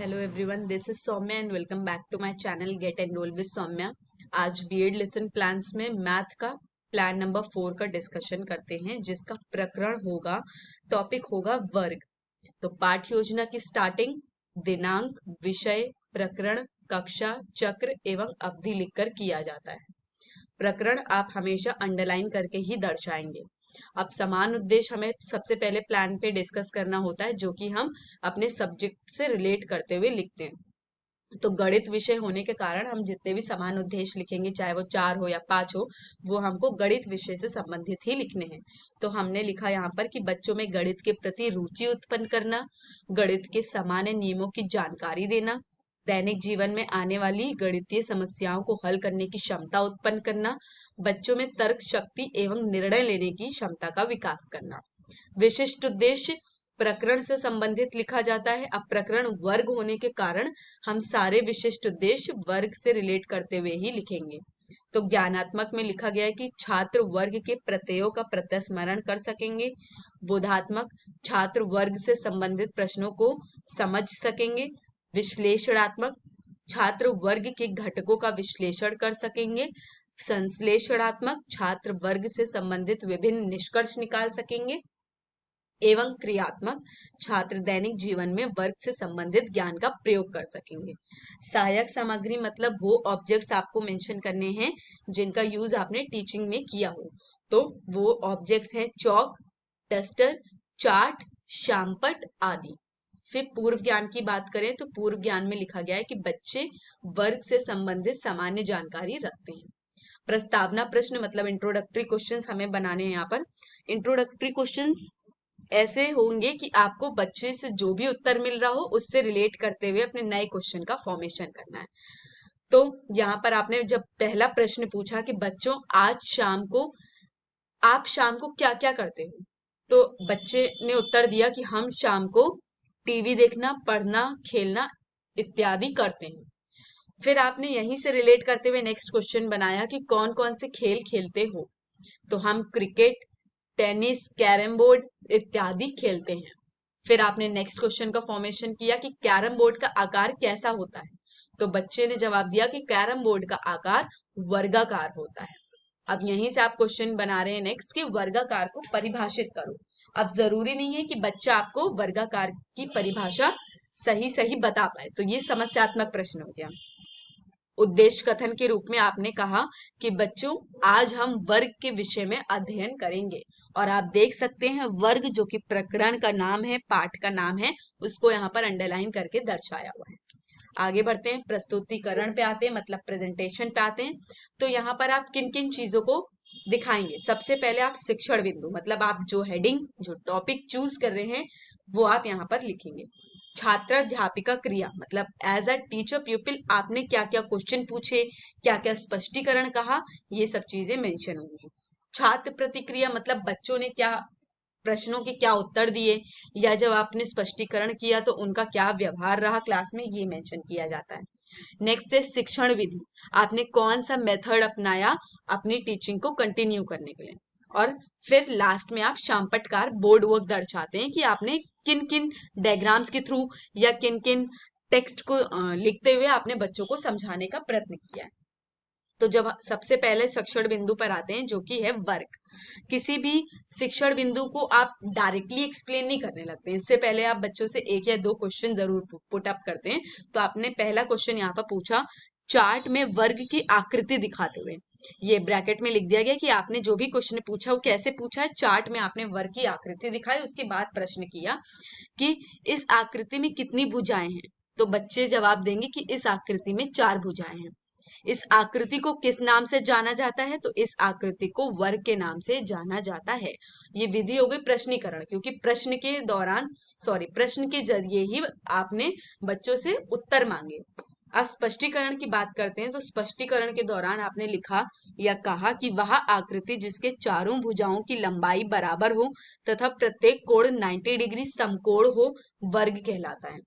Hello everyone, this is Saumya and welcome back to my channel get enrol with Saumya. आज BEd lesson plans में math का plan number 4 का discussion करते हैं, जिसका प्रकरण होगा, टॉपिक होगा वर्ग। तो पाठ योजना की स्टार्टिंग दिनांक, विषय, प्रकरण, कक्षा, चक्र एवं अवधि लिखकर किया जाता है। प्रकरण आप हमेशा अंडरलाइन करके ही दर्शाएंगे। अब समान उद्देश्य हमें सबसे पहले प्लान पे डिस्कस करना होता है, जो कि हम अपने सब्जेक्ट से रिलेट करते हुए लिखते हैं। तो गणित विषय होने के कारण हम जितने भी समान उद्देश्य लिखेंगे, चाहे वो 4 हो या 5 हो, वो हमको गणित विषय से संबंधित ही लिखने हैं। तो हमने लिखा यहाँ पर कि बच्चों में गणित के प्रति रुचि उत्पन्न करना, गणित के सामान्य नियमों की जानकारी देना, दैनिक जीवन में आने वाली गणितीय समस्याओं को हल करने की क्षमता उत्पन्न करना, बच्चों में तर्क शक्ति एवं निर्णय लेने की क्षमता का विकास करना। विशिष्ट उद्देश्य प्रकरण से संबंधित लिखा जाता है। अब प्रकरण वर्ग होने के कारण हम सारे विशिष्ट उद्देश्य वर्ग से रिलेट करते हुए ही लिखेंगे। तो ज्ञानात्मक में लिखा गया है कि छात्र वर्ग के प्रत्ययों का प्रत्यस्मरण कर सकेंगे। बोधात्मक, छात्र वर्ग से संबंधित प्रश्नों को समझ सकेंगे। विश्लेषणात्मक, छात्र वर्ग के घटकों का विश्लेषण कर सकेंगे। संश्लेषणात्मक, छात्र वर्ग से संबंधित विभिन्न निष्कर्ष निकाल सकेंगे। एवं क्रियात्मक, छात्र दैनिक जीवन में वर्ग से संबंधित ज्ञान का प्रयोग कर सकेंगे। सहायक सामग्री मतलब वो ऑब्जेक्ट्स आपको मेंशन करने हैं जिनका यूज आपने टीचिंग में किया हो। तो वो ऑब्जेक्ट्स हैं चौक, डस्टर, चार्ट, शामपट आदि। फिर पूर्व ज्ञान की बात करें तो पूर्व ज्ञान में लिखा गया है कि बच्चे वर्ग से संबंधित सामान्य जानकारी रखते हैं। प्रस्तावना प्रश्न मतलब इंट्रोडक्टरी क्वेश्चंस हमें बनाने हैं। यहाँ पर इंट्रोडक्टरी क्वेश्चंस ऐसे होंगे कि आपको बच्चे से जो भी उत्तर मिल रहा हो उससे रिलेट करते हुए अपने नए क्वेश्चन का फॉर्मेशन करना है। तो यहाँ पर आपने जब पहला प्रश्न पूछा कि बच्चों आज शाम को आप शाम को क्या क्या करते हो, तो बच्चे ने उत्तर दिया कि हम शाम को टीवी देखना, पढ़ना, खेलना इत्यादि करते हैं। फिर आपने यहीं से रिलेट करते हुए नेक्स्ट क्वेश्चन बनाया कि कौन कौन से खेल खेलते हो, तो हम क्रिकेट, टेनिस, कैरम बोर्ड इत्यादि खेलते हैं। फिर आपने नेक्स्ट क्वेश्चन का फॉर्मेशन किया कि कैरम बोर्ड का आकार कैसा होता है, तो बच्चे ने जवाब दिया कि कैरम बोर्ड का आकार वर्गाकार होता है। अब यहीं से आप क्वेश्चन बना रहे हैं नेक्स्ट कि वर्गाकार को परिभाषित करो। अब जरूरी नहीं है कि बच्चा आपको वर्गाकार की परिभाषा सही सही बता पाए, तो ये समस्यात्मक प्रश्न हो गया। उद्देश्य कथन के रूप में आपने कहा कि बच्चों आज हम वर्ग के विषय में अध्ययन करेंगे, और आप देख सकते हैं वर्ग जो कि प्रकरण का नाम है, पाठ का नाम है, उसको यहाँ पर अंडरलाइन करके दर्शाया हुआ है। आगे बढ़ते हैं, प्रस्तुतिकरण पे आते हैं, मतलब प्रेजेंटेशन पे आते हैं। तो यहाँ पर आप किन किन चीजों को दिखाएंगे? सबसे पहले आप शिक्षण बिंदु मतलब आप जो हेडिंग, जो टॉपिक चूज कर रहे हैं वो आप यहाँ पर लिखेंगे। छात्राध्यापिका क्रिया मतलब एज अ टीचर प्यूपिल आपने क्या क्या क्वेश्चन पूछे, क्या क्या स्पष्टीकरण कहा, ये सब चीजें मेंशन होंगी। छात्र प्रतिक्रिया मतलब बच्चों ने क्या प्रश्नों के क्या उत्तर दिए, या जब आपने स्पष्टीकरण किया तो उनका क्या व्यवहार रहा क्लास में, ये मेंशन किया जाता है। नेक्स्ट है शिक्षण विधि, आपने कौन सा मेथड अपनाया अपनी टीचिंग को कंटिन्यू करने के लिए। और फिर लास्ट में आप शामपटकार बोर्ड वर्क दर्शाते हैं कि आपने किन किन डायग्राम्स के थ्रू या किन किन टेक्स्ट को लिखते हुए आपने बच्चों को समझाने का प्रयत्न किया है। तो जब सबसे पहले शिक्षण बिंदु पर आते हैं जो कि है वर्क। किसी भी शिक्षण बिंदु को आप डायरेक्टली एक्सप्लेन नहीं करने लगते हैं, इससे पहले आप बच्चों से एक या दो क्वेश्चन जरूर पुट अप करते हैं। तो आपने पहला क्वेश्चन यहाँ पर पूछा चार्ट में वर्ग की आकृति दिखाते हुए, ये ब्रैकेट में लिख दिया गया कि आपने जो भी क्वेश्चन पूछा वो कैसे पूछा है, चार्ट में आपने वर्ग की आकृति दिखाई। उसके बाद प्रश्न किया कि इस आकृति में कितनी भुजाएं हैं, तो बच्चे जवाब देंगे कि इस आकृति में 4 भुजाएं हैं। इस आकृति को किस नाम से जाना जाता है, तो इस आकृति को वर्ग के नाम से जाना जाता है। ये विधि हो गई प्रश्नीकरण, क्योंकि प्रश्न के दौरान प्रश्न के जरिए ही आपने बच्चों से उत्तर मांगे। अब स्पष्टीकरण की बात करते हैं, तो स्पष्टीकरण के दौरान आपने लिखा या कहा कि वह आकृति जिसके चारों भुजाओं की लंबाई बराबर हो तथा प्रत्येक कोण 90 डिग्री समकोण हो, वर्ग कहलाता है।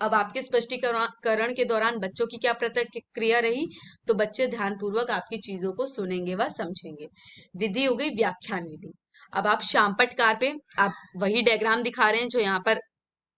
अब आपके स्पष्टीकरण के दौरान बच्चों की क्या प्रतिक्रिया रही, तो बच्चे ध्यानपूर्वक आपकी चीजों को सुनेंगे व समझेंगे। विधि हो गई व्याख्यान विधि। अब आप शामपटकार पे आप वही डायग्राम दिखा रहे हैं जो यहाँ पर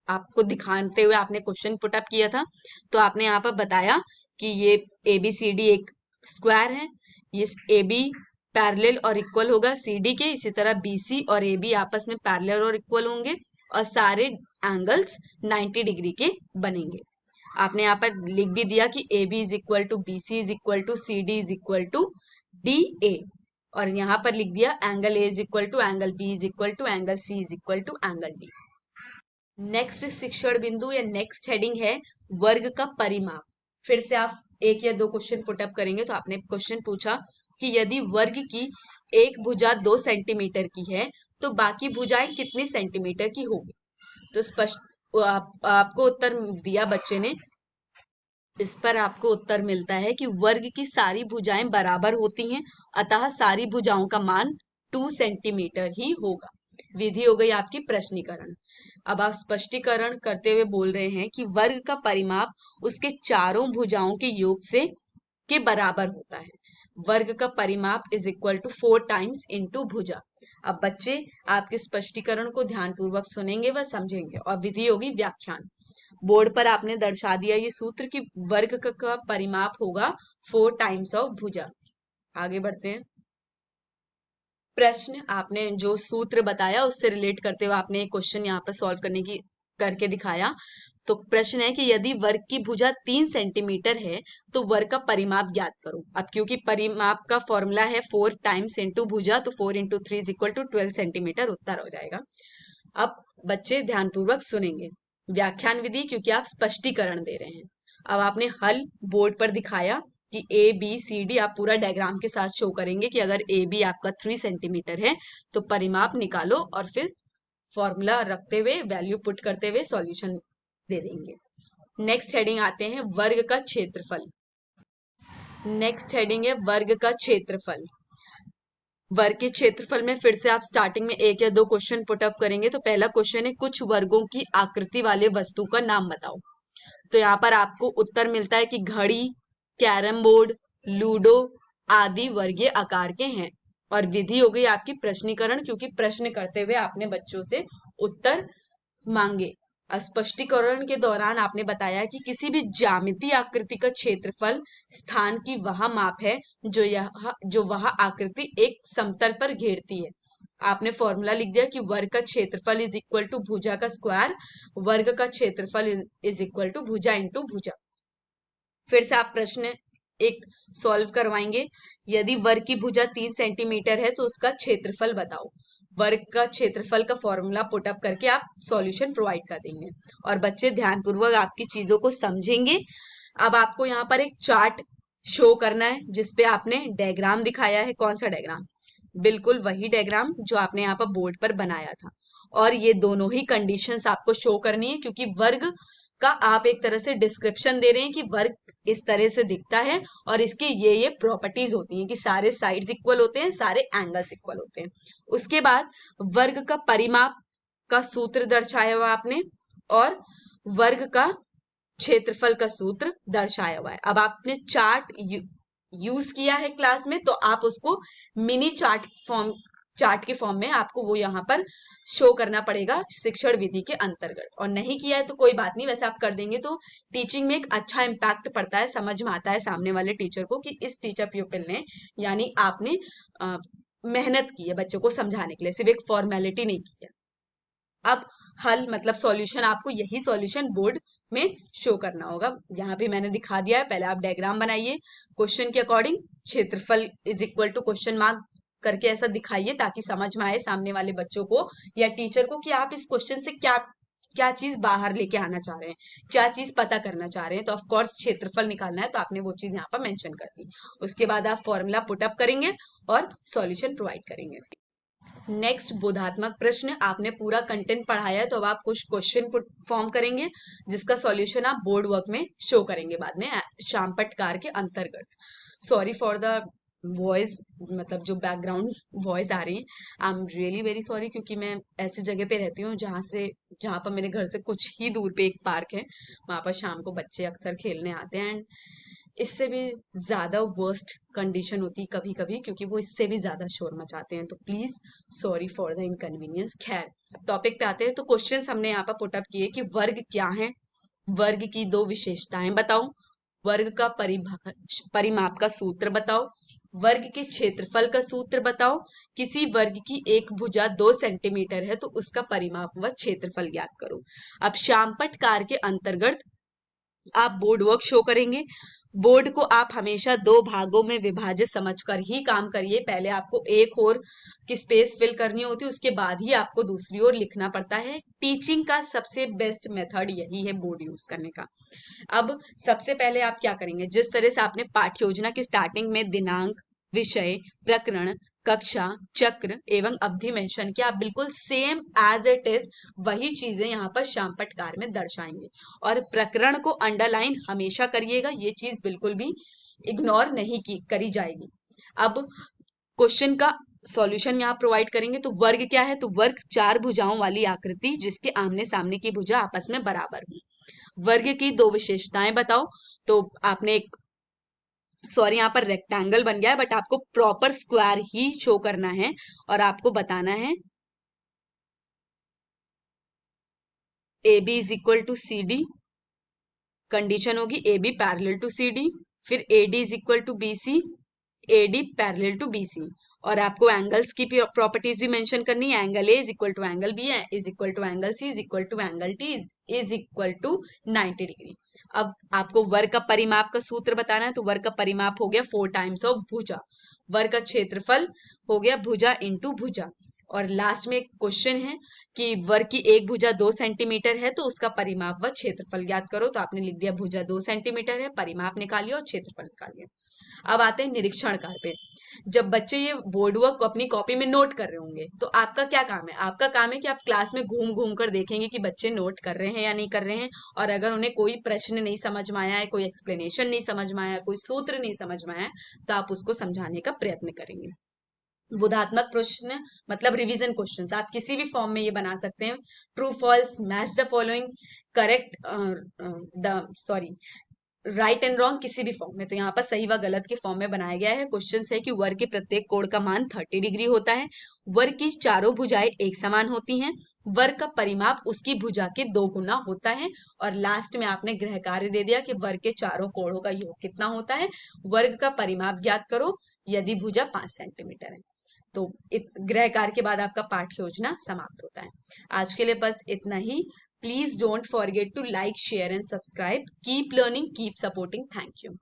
आपको दिखाते हुए आपने क्वेश्चन पुट अप किया था, तो आपने यहाँ पर बताया कि ये ए बी सी डी एक स्क्वायर है, ये ए बी पैरेलल और इक्वल होगा सी डी के, इसी तरह बी सी और ए बी आपस में पैरेलल और इक्वल होंगे और सारे एंगल्स 90 डिग्री के बनेंगे। आपने यहाँ पर लिख भी दिया कि A B is equal to B C is equal to C D is equal to D A, और यहाँ पर लिख दिया angle A is equal to angle B is equal to angle C is equal to angle D. Next शिक्षण बिंदु या next heading है वर्ग का परिमाप। फिर से आप एक या दो क्वेश्चन पुटअप करेंगे। तो आपने क्वेश्चन पूछा कि यदि वर्ग की एक भुजा 2 सेंटीमीटर की है तो बाकी भुजाएं कितनी सेंटीमीटर की होगी। तो स्पष्ट आपको उत्तर दिया बच्चे ने। इस पर आपको उत्तर मिलता है कि वर्ग की सारी भुजाएं बराबर होती हैं, अतः सारी भुजाओं का मान 2 सेंटीमीटर ही होगा। विधि हो गई आपकी प्रश्नीकरण। अब आप स्पष्टीकरण करते हुए बोल रहे हैं कि वर्ग का परिमाप उसके चारों भुजाओं के योग से के बराबर होता है। वर्ग का परिमाप is equal to 4 times into भुजा। अब बच्चे आपके स्पष्टीकरण को ध्यानपूर्वक सुनेंगे व समझेंगे और विधि होगी व्याख्यान। बोर्ड पर आपने दर्शा दिया ये सूत्र कि वर्ग का परिमाप होगा 4 टाइम्स ऑफ भुजा। आगे बढ़ते हैं। प्रश्न आपने जो सूत्र बताया उससे रिलेट करते हुए आपने एक क्वेश्चन यहाँ पर सॉल्व करके दिखाया। तो प्रश्न है कि यदि वर्ग की भुजा 3 सेंटीमीटर है तो वर्ग का परिमाप ज्ञात करो। अब क्योंकि परिमाप का फॉर्मूला है 4 टाइम्स इंटू भुजा, तो 4 into 3 is equal to 12 centimetre उत्तर हो जाएगा। अब बच्चे ध्यानपूर्वक सुनेंगे व्याख्यान विधि, क्योंकि आप स्पष्टीकरण दे रहे हैं। अब आपने हल बोर्ड पर दिखाया कि ए बी सी डी, आप पूरा डायग्राम के साथ शो करेंगे कि अगर ए बी आपका 3 सेंटीमीटर है तो परिमाप निकालो और फिर फॉर्मूला रखते हुए वैल्यू पुट करते हुए सॉल्यूशन दे देंगे। नेक्स्ट हेडिंग आते हैं वर्ग का क्षेत्रफल। नेक्स्ट हेडिंग है वर्ग का क्षेत्रफल। वर्ग के क्षेत्रफल में फिर से आप स्टार्टिंग में एक या दो क्वेश्चन पुटअप करेंगे। तो पहला क्वेश्चन है कुछ वर्गों की आकृति वाले वस्तु का नाम बताओ। तो यहाँ पर आपको उत्तर मिलता है कि घड़ी, कैरम बोर्ड, लूडो आदि वर्गीय आकार के हैं। और विधि हो गई आपकी प्रश्नीकरण, क्योंकि प्रश्न करते हुए आपने बच्चों से उत्तर मांगे। स्पष्टीकरण के दौरान आपने बताया कि किसी भी ज्यामितीय आकृति का क्षेत्रफल स्थान की वह माप है जो वह आकृति एक समतल पर घेरती है। आपने फॉर्मूला लिख दिया कि वर्ग का क्षेत्रफल इज इक्वल टू भुजा का स्क्वायर, वर्ग का क्षेत्रफल इज इक्वल टू भुजा इंटू भुजा। फिर से आप प्रश्न एक सॉल्व करवाएंगे। यदि वर्ग की भुजा 3 सेंटीमीटर है तो उसका क्षेत्रफल बताओ। वर्ग का क्षेत्रफल का फॉर्मूला पुटअप करके आप सॉल्यूशन प्रोवाइड कर देंगे और बच्चे ध्यानपूर्वक आपकी चीजों को समझेंगे। अब आपको यहाँ पर एक चार्ट शो करना है जिसपे आपने डायग्राम दिखाया है। कौन सा डायग्राम? बिल्कुल वही डायग्राम जो आपने यहाँ पर बोर्ड पर बनाया था। और ये दोनों ही कंडीशंस आपको शो करनी है, क्योंकि वर्ग का आप एक तरह से डिस्क्रिप्शन दे रहे हैं कि वर्ग इस तरह से दिखता है और इसकी ये प्रॉपर्टीज होती हैं कि सारे साइड्स इक्वल होते हैं, सारे एंगल्स इक्वल होते हैं। उसके बाद वर्ग का परिमाप का सूत्र दर्शाया हुआ आपने और वर्ग का क्षेत्रफल का सूत्र दर्शाया हुआ है। अब आपने चार्ट यूज किया है क्लास में, तो आप उसको मिनी चार्ट के फॉर्म में आपको वो यहाँ पर शो करना पड़ेगा शिक्षण विधि के अंतर्गत। और नहीं किया है तो कोई बात नहीं, वैसे आप कर देंगे तो टीचिंग में एक अच्छा इम्पैक्ट पड़ता है, समझ में आता है सामने वाले टीचर को कि इस टीचर प्यूपिल ने यानी आपने मेहनत की है बच्चों को समझाने के लिए, सिर्फ एक फॉर्मेलिटी नहीं की है। अब हल मतलब सॉल्यूशन, आपको यही सॉल्यूशन बोर्ड में शो करना होगा। यहाँ भी मैंने दिखा दिया है, पहले आप डायग्राम बनाइए क्वेश्चन के अकॉर्डिंग। क्षेत्रफल is equal to question mark करके ऐसा दिखाइए ताकि समझ में आए सामने वाले बच्चों को या टीचर को कि आप इस क्वेश्चन से क्या क्या चीज बाहर लेके आना चाह रहे हैं, क्या चीज पता करना चाह रहे हैं। तो ऑफ कोर्स क्षेत्रफल निकालना है, तो आपने वो चीज यहाँ पर मेंशन कर दी। उसके बाद आप फॉर्मूला पुटअप करेंगे और सॉल्यूशन प्रोवाइड करेंगे। नेक्स्ट बोधात्मक प्रश्न। आपने पूरा कंटेंट पढ़ाया है तो अब आप कुछ क्वेश्चन फॉर्म करेंगे जिसका सॉल्यूशन आप बोर्ड वर्क में शो करेंगे बाद में शामपटकार के अंतर्गत। सॉरी फॉर द वॉइस, मतलब जो बैकग्राउंड वॉइस आ रही है, I am really very sorry, क्योंकि मैं ऐसी जगह पे रहती हूँ जहाँ पर मेरे घर से कुछ ही दूर पे एक पार्क है, वहां पर शाम को बच्चे अक्सर खेलने आते हैं एंड इससे भी ज्यादा वर्स्ट कंडीशन होती है कभी कभी, क्योंकि वो इससे भी ज्यादा शोर मचाते हैं, तो please sorry for the inconvenience. खैर, टॉपिक पे आते हैं। तो क्वेश्चंस हमने यहाँ पर पुटअप किए कि वर्ग क्या है, वर्ग की दो विशेषताएं बताओ, वर्ग का परिमाप का सूत्र बताओ, वर्ग के क्षेत्रफल का सूत्र बताओ, किसी वर्ग की एक भुजा 2 सेंटीमीटर है तो उसका परिमाप व क्षेत्रफल ज्ञात करो। अब शामपट्ट कार्य के अंतर्गत आप बोर्ड वर्क शो करेंगे। बोर्ड को आप हमेशा 2 भागों में विभाजित समझकर ही काम करिए। पहले आपको एक और की स्पेस फिल करनी होती है, उसके बाद ही आपको दूसरी ओर लिखना पड़ता है। टीचिंग का सबसे बेस्ट मेथड यही है बोर्ड यूज करने का। अब सबसे पहले आप क्या करेंगे, जिस तरह से आपने पाठ्य योजना की स्टार्टिंग में दिनांक, विषय, प्रकरण, कक्षा, चक्र एवं अवधि मेंशन किया, आप बिल्कुल सेम एज इट इज वही चीजें यहाँ पर शामपट्ट कार्य में दर्शाएंगे। और प्रकरण को अंडरलाइन हमेशा करिएगा, ये चीज बिल्कुल भी इग्नोर नहीं की करी जाएगी। अब क्वेश्चन का सॉल्यूशन यहाँ प्रोवाइड करेंगे। तो वर्ग क्या है, तो वर्ग 4 भुजाओं वाली आकृति जिसके आमने सामने की भुजा आपस में बराबर हो। वर्ग की 2 विशेषताएं बताओ। तो आपने एक सॉरी यहाँ पर रेक्टेंगल बन गया है, बट आपको प्रॉपर स्क्वायर ही शो करना है और आपको बताना है A B is equal to C D. Condition होगी A B parallel to C D, फिर A D is equal to B C, A D parallel to B C. और आपको एंगल्स की प्रॉपर्टीज भी मेंशन करनी है। Angle A is equal to angle B है, is equal to angle C, is equal to angle T, is equal to 90 degree. अब आपको वर्ग का परिमाप का सूत्र बताना है। तो वर्ग का परिमाप हो गया 4 टाइम्स ऑफ भुजा, वर्ग का क्षेत्रफल हो गया भुजा इंटू भुजा। और लास्ट में एक क्वेश्चन है कि वर्ग की एक भुजा 2 सेंटीमीटर है तो उसका परिमाप व क्षेत्रफल ज्ञात करो। तो आपने लिख दिया भुजा 2 सेंटीमीटर है, परिमाप निकालिए और क्षेत्रफल निकालिए। अब आते हैं निरीक्षण कार्य पे। जब बच्चे ये बोर्ड वर्क को अपनी कॉपी में नोट कर रहे होंगे तो आपका क्या काम है, आपका काम है कि आप क्लास में घूम घूम कर देखेंगे कि बच्चे नोट कर रहे हैं या नहीं कर रहे हैं। और अगर उन्हें कोई प्रश्न नहीं समझ में आया है, कोई एक्सप्लेनेशन नहीं समझ में आया है, कोई सूत्र नहीं समझ में आया है, तो आप उसको समझाने का प्रयत्न करेंगे। बोधात्मक प्रश्न मतलब रिवीजन क्वेश्चंस आप किसी भी फॉर्म में ये बना सकते हैं। True false, match the following, correct the sorry right and wrong, किसी भी फॉर्म में। तो यहाँ पर सही व गलत के फॉर्म में बनाया गया है। क्वेश्चन है कि वर्ग के प्रत्येक कोण का मान 30 डिग्री होता है, वर्ग की चारों भुजाएं एक समान होती हैं, वर्ग का परिमाप उसकी भुजा के 2 गुना होता है। और लास्ट में आपने गृह कार्य दे दिया कि वर्ग के चारों कोणों का योग कितना होता है, वर्ग का परिमाप ज्ञात करो यदि भुजा 5 सेंटीमीटर है। तो गृह कार्य के बाद आपका पाठ्य योजना समाप्त होता है। आज के लिए बस इतना ही। Please don't forget to like, share and subscribe. Keep learning, keep supporting. Thank you.